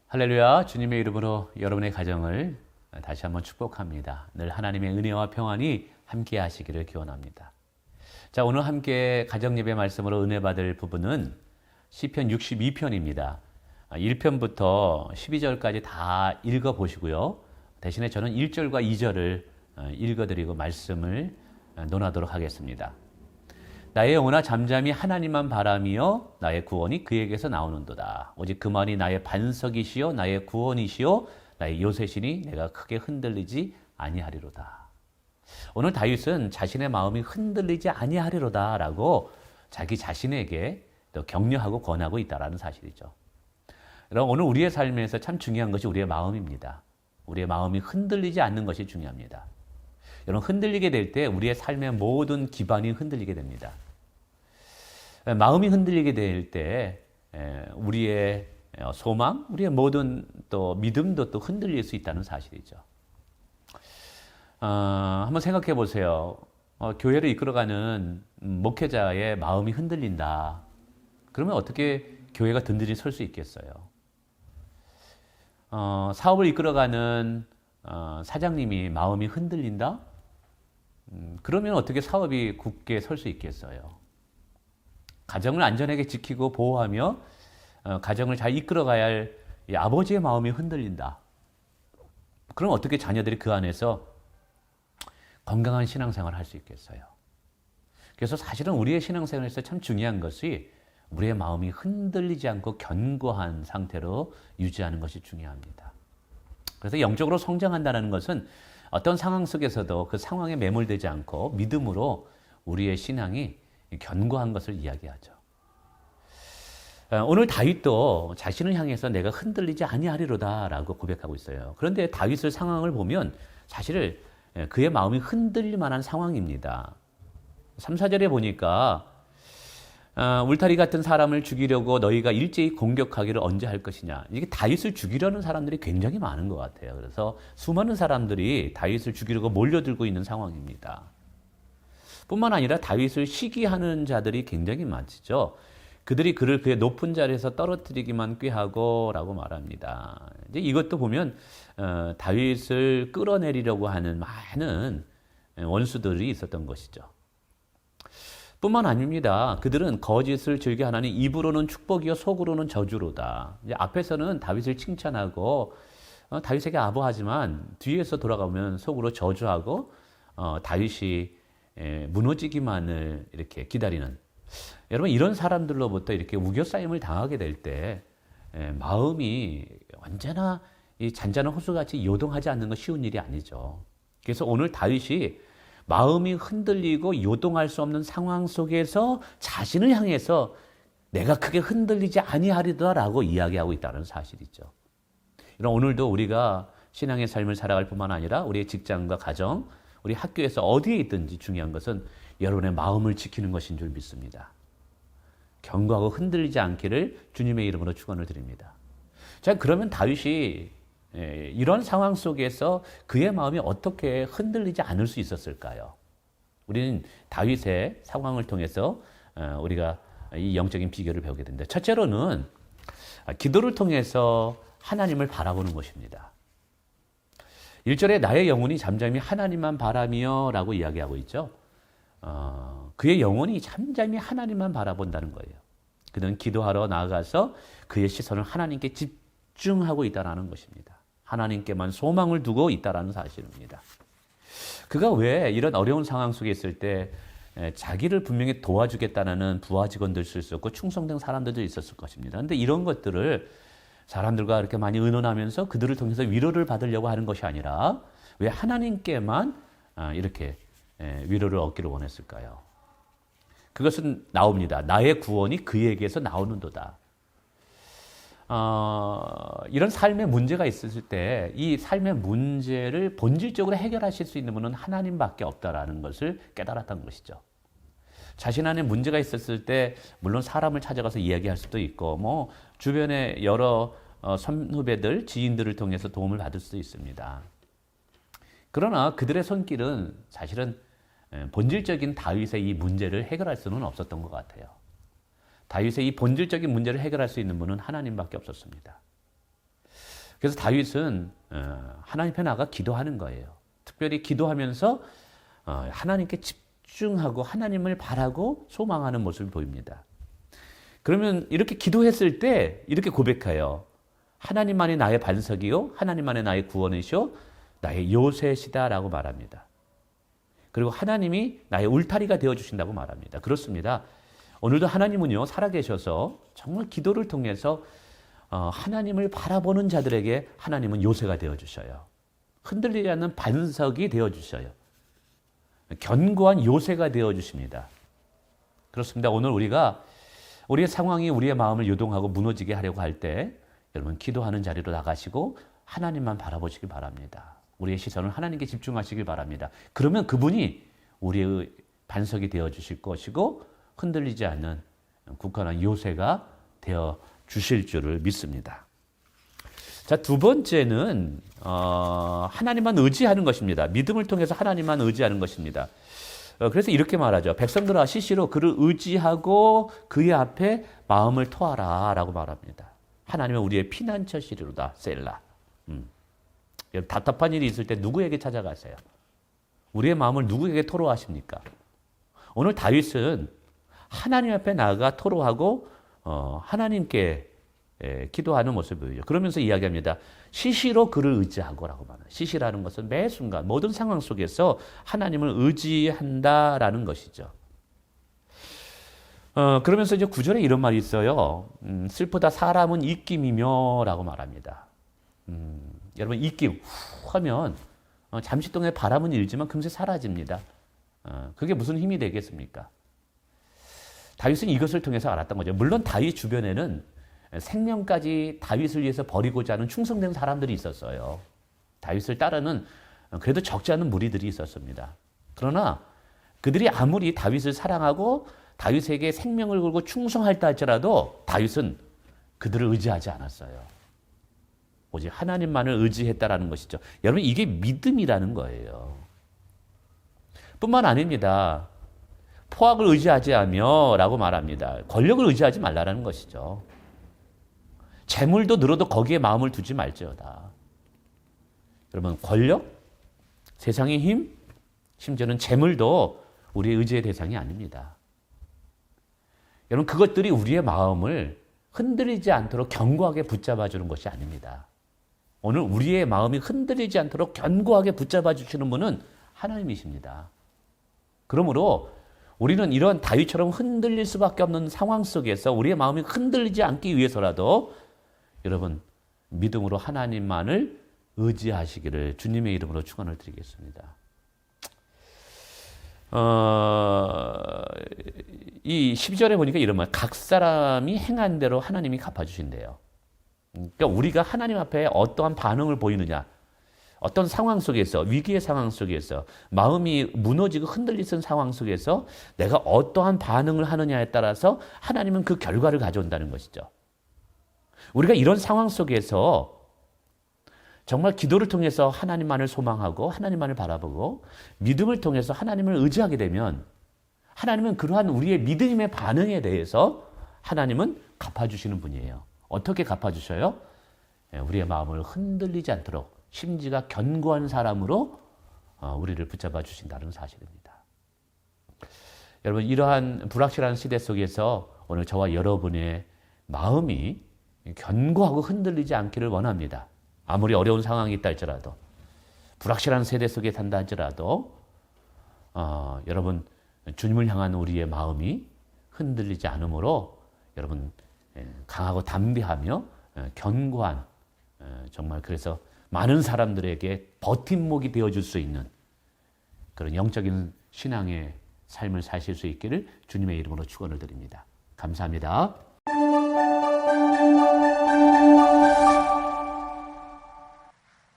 할렐루야, 주님의 이름으로 여러분의 가정을 다시 한번 축복합니다. 늘 하나님의 은혜와 평안이 함께 하시기를 기원합니다. 자, 오늘 함께 가정예배 말씀으로 은혜 받을 부분은 시편 62편입니다. 1편부터 12절까지 다 읽어보시고요. 대신에 저는 1절과 2절을 읽어드리고 말씀을 논하도록 하겠습니다. 나의 영혼아 잠잠히 하나님만 바라며 나의 구원이 그에게서 나오는도다. 오직 그만이 나의 반석이시요 나의 구원이시요 나의 요새시니 내가 크게 흔들리지 아니하리로다. 오늘 다윗은 자신의 마음이 흔들리지 아니하리로다 라고 자기 자신에게 또 격려하고 권하고 있다는 사실이죠. 여러분, 오늘 우리의 삶에서 참 중요한 것이 우리의 마음입니다. 우리의 마음이 흔들리지 않는 것이 중요합니다. 여러분, 흔들리게 될 때 우리의 삶의 모든 기반이 흔들리게 됩니다. 마음이 흔들리게 될 때 우리의 소망, 우리의 모든 또 믿음도 또 흔들릴 수 있다는 사실이죠. 한번 생각해 보세요. 교회를 이끌어가는 목회자의 마음이 흔들린다. 그러면 어떻게 교회가 든든히 설 수 있겠어요? 사업을 이끌어가는 사장님이 마음이 흔들린다? 그러면 어떻게 사업이 굳게 설 수 있겠어요? 가정을 안전하게 지키고 보호하며 가정을 잘 이끌어가야 할 아버지의 마음이 흔들린다. 그럼 어떻게 자녀들이 그 안에서 건강한 신앙생활을 할 수 있겠어요? 그래서 사실은 우리의 신앙생활에서 참 중요한 것이 우리의 마음이 흔들리지 않고 견고한 상태로 유지하는 것이 중요합니다. 그래서 영적으로 성장한다는 것은 어떤 상황 속에서도 그 상황에 매몰되지 않고 믿음으로 우리의 신앙이 견고한 것을 이야기하죠. 오늘 다윗도 자신을 향해서 내가 흔들리지 아니하리로다 라고 고백하고 있어요. 그런데 다윗의 상황을 보면 사실 그의 마음이 흔들릴 만한 상황입니다. 3, 4절에 보니까 울타리 같은 사람을 죽이려고 너희가 일제히 공격하기를 언제 할 것이냐. 이게 다윗을 죽이려는 사람들이 굉장히 많은 것 같아요. 그래서 수많은 사람들이 다윗을 죽이려고 몰려들고 있는 상황입니다. 뿐만 아니라 다윗을 시기하는 자들이 굉장히 많죠. 그들이 그를 그의 높은 자리에서 떨어뜨리기만 꾀하고 라고 말합니다. 이제 이것도 보면 다윗을 끌어내리려고 하는 많은 원수들이 있었던 것이죠. 뿐만 아닙니다. 그들은 거짓을 즐겨 하나니 입으로는 축복이요 속으로는 저주로다. 이제 앞에서는 다윗을 칭찬하고 다윗에게 아부하지만 뒤에서 돌아가면 속으로 저주하고 다윗이 무너지기만을 이렇게 기다리는, 여러분 이런 사람들로부터 이렇게 우겨싸임을 당하게 될 때 마음이 언제나 이 잔잔한 호수같이 요동하지 않는 건 쉬운 일이 아니죠. 그래서 오늘 다윗이 마음이 흔들리고 요동할 수 없는 상황 속에서 자신을 향해서 내가 크게 흔들리지 아니하리더라라고 이야기하고 있다는 사실이죠. 오늘도 우리가 신앙의 삶을 살아갈 뿐만 아니라 우리의 직장과 가정, 우리 학교에서 어디에 있든지 중요한 것은 여러분의 마음을 지키는 것인 줄 믿습니다. 견고하고 흔들리지 않기를 주님의 이름으로 축원을 드립니다. 자, 그러면 다윗이 이런 상황 속에서 그의 마음이 어떻게 흔들리지 않을 수 있었을까요? 우리는 다윗의 상황을 통해서 우리가 이 영적인 비결을 배우게 됩니다. 첫째로는 기도를 통해서 하나님을 바라보는 것입니다. 1절에 나의 영혼이 잠잠히 하나님만 바라며 라고 이야기하고 있죠. 그의 영혼이 잠잠히 하나님만 바라본다는 거예요. 그는 기도하러 나아가서 그의 시선을 하나님께 집중하고 있다는 것입니다. 하나님께만 소망을 두고 있다는 사실입니다. 그가 왜 이런 어려운 상황 속에 있을 때 자기를 분명히 도와주겠다는 부하 직원들 수 있었고 충성된 사람들도 있었을 것입니다. 그런데 이런 것들을 사람들과 이렇게 많이 의논하면서 그들을 통해서 위로를 받으려고 하는 것이 아니라 왜 하나님께만 이렇게 위로를 얻기를 원했을까요? 그것은 나옵니다. 나의 구원이 그에게서 나오는도다. 이런 삶의 문제가 있었을 때 이 삶의 문제를 본질적으로 해결하실 수 있는 분은 하나님밖에 없다라는 것을 깨달았던 것이죠. 자신 안에 문제가 있었을 때 물론 사람을 찾아가서 이야기할 수도 있고 주변의 여러 선후배들, 지인들을 통해서 도움을 받을 수도 있습니다. 그러나 그들의 손길은 사실은 본질적인 다윗의 이 문제를 해결할 수는 없었던 것 같아요. 다윗의 이 본질적인 문제를 해결할 수 있는 분은 하나님밖에 없었습니다. 그래서 다윗은 하나님 앞에 나가 기도하는 거예요. 특별히 기도하면서 하나님께 집중하고 하나님을 바라고 소망하는 모습을 보입니다. 그러면 이렇게 기도했을 때 이렇게 고백해요. 하나님만이 나의 반석이요 하나님만이 나의 구원이시요 나의 요새시다라고 말합니다. 그리고 하나님이 나의 울타리가 되어주신다고 말합니다. 그렇습니다. 오늘도 하나님은요 살아계셔서 정말 기도를 통해서 하나님을 바라보는 자들에게 하나님은 요새가 되어주셔요. 흔들리지 않는 반석이 되어주셔요. 견고한 요새가 되어주십니다. 그렇습니다. 오늘 우리가 우리의 상황이 우리의 마음을 요동하고 무너지게 하려고 할 때 여러분 기도하는 자리로 나가시고 하나님만 바라보시길 바랍니다. 우리의 시선을 하나님께 집중하시길 바랍니다. 그러면 그분이 우리의 반석이 되어주실 것이고 흔들리지 않는 굳건한 요새가 되어주실 줄을 믿습니다. 자, 두 번째는 하나님만 의지하는 것입니다. 믿음을 통해서 하나님만 의지하는 것입니다. 그래서 이렇게 말하죠. 백성들아 시시로 그를 의지하고 그의 앞에 마음을 토하라 라고 말합니다. 하나님은 우리의 피난처시리로다. 셀라. 답답한 일이 있을 때 누구에게 찾아가세요? 우리의 마음을 누구에게 토로하십니까? 오늘 다윗은 하나님 앞에 나아가 토로하고 하나님께 기도하는 모습을 보여요. 그러면서 이야기합니다. 시시로 그를 의지하고라고 말해요. 시시라는 것은 매 순간 모든 상황 속에서 하나님을 의지한다라는 것이죠. 그러면서 이제 9절에 이런 말이 있어요. 슬프다 사람은 입김이며 라고 말합니다. 여러분 입김 후 하면 잠시 동안의 바람은 일지만 금세 사라집니다. 그게 무슨 힘이 되겠습니까? 다윗은 이것을 통해서 알았던 거죠. 물론 다윗 주변에는 생명까지 다윗을 위해서 버리고자 하는 충성된 사람들이 있었어요. 다윗을 따르는 그래도 적지 않은 무리들이 있었습니다. 그러나 그들이 아무리 다윗을 사랑하고 다윗에게 생명을 걸고 충성할다 할지라도 다윗은 그들을 의지하지 않았어요. 오직 하나님만을 의지했다라는 것이죠. 여러분 이게 믿음이라는 거예요. 뿐만 아닙니다. 포악을 의지하지 하며 라고 말합니다. 권력을 의지하지 말라는 것이죠. 재물도 늘어도 거기에 마음을 두지 말지어다. 여러분 권력, 세상의 힘, 심지어는 재물도 우리의 의지의 대상이 아닙니다. 여러분 그것들이 우리의 마음을 흔들리지 않도록 견고하게 붙잡아주는 것이 아닙니다. 오늘 우리의 마음이 흔들리지 않도록 견고하게 붙잡아 주시는 분은 하나님이십니다. 그러므로 우리는 이런 다윗처럼 흔들릴 수밖에 없는 상황 속에서 우리의 마음이 흔들리지 않기 위해서라도 여러분 믿음으로 하나님만을 의지하시기를 주님의 이름으로 축원을 드리겠습니다. 이 12절에 보니까 이런 말, 각 사람이 행한 대로 하나님이 갚아주신대요. 그러니까 우리가 하나님 앞에 어떠한 반응을 보이느냐, 어떤 상황 속에서, 위기의 상황 속에서, 마음이 무너지고 흔들리는 상황 속에서 내가 어떠한 반응을 하느냐에 따라서 하나님은 그 결과를 가져온다는 것이죠. 우리가 이런 상황 속에서 정말 기도를 통해서 하나님만을 소망하고 하나님만을 바라보고 믿음을 통해서 하나님을 의지하게 되면 하나님은 그러한 우리의 믿음의 반응에 대해서 하나님은 갚아주시는 분이에요. 어떻게 갚아주셔요? 우리의 마음을 흔들리지 않도록 심지가 견고한 사람으로 우리를 붙잡아 주신다는 사실입니다. 여러분 이러한 불확실한 시대 속에서 오늘 저와 여러분의 마음이 견고하고 흔들리지 않기를 원합니다. 아무리 어려운 상황이 있다 할지라도 불확실한 세대 속에 산다 할지라도 여러분 주님을 향한 우리의 마음이 흔들리지 않으므로 여러분 강하고 담대하며 견고한 정말 그래서 많은 사람들에게 버팀목이 되어줄 수 있는 그런 영적인 신앙의 삶을 사실 수 있기를 주님의 이름으로 축원을 드립니다. 감사합니다.